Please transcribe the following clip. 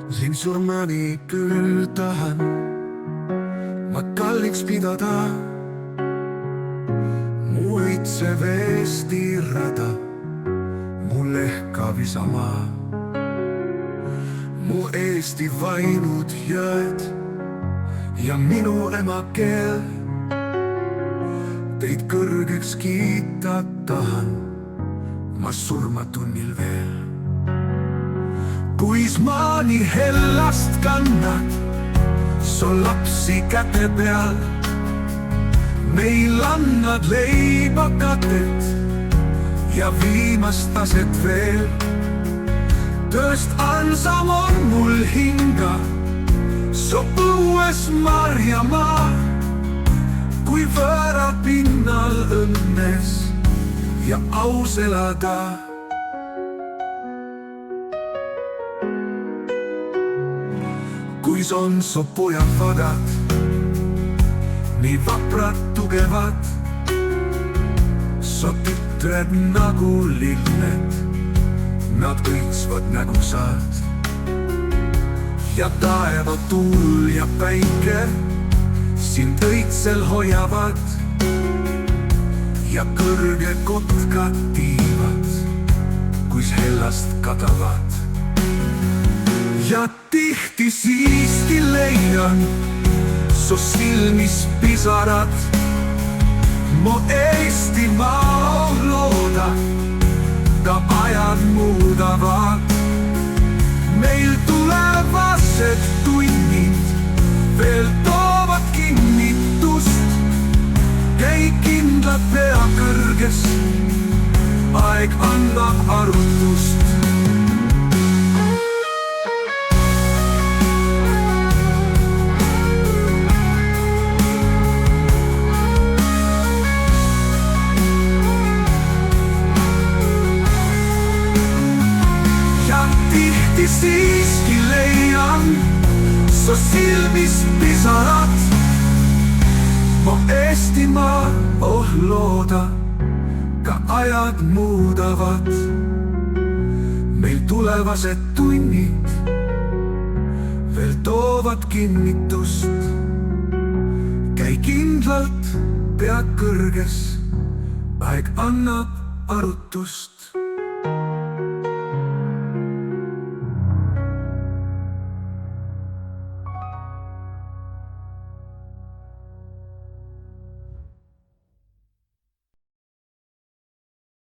Sind surmani küll tahan ma kalliks pidada mu õitsev Eesti rada, mu lehkav isamaa, mu Eesti vainud jõed ja minu emakeel. Teid kõrgeks kiita tahan ma surmatunnil veel. Kuis ma nii hellast kannan su lapsi käte peal, meil annad leiba katet ja viimast taset veel. Tõest ansam on mul hinga su põues Marjamaa, kui võõra pinnal õnnes ja aus elada. Kuis on su pojad vagad, nii vaprad, tugevad, su tütred nagu lilled, nad õitsvad nägu saad. Ja taeva tuul ja päike sind õitsel hoiavad ja kõrge kotkad tiivad, kuis hellast kadavad. Ja tihti siiski leian su silmis pisarad, mu Eestimaa looda, ka ajad muudavad. Meil tulevased tunnid veel toovad kinnitust, käi kindlalt pea kõrges, aeg annab arutust. Tihti siiski leian su silmis pisarad, mu Eestimaa looda, ka ajad muudavad. Meil tulevased tunnid veel toovad kinnitust, käi kindlalt pea kõrges, aeg annab arutust.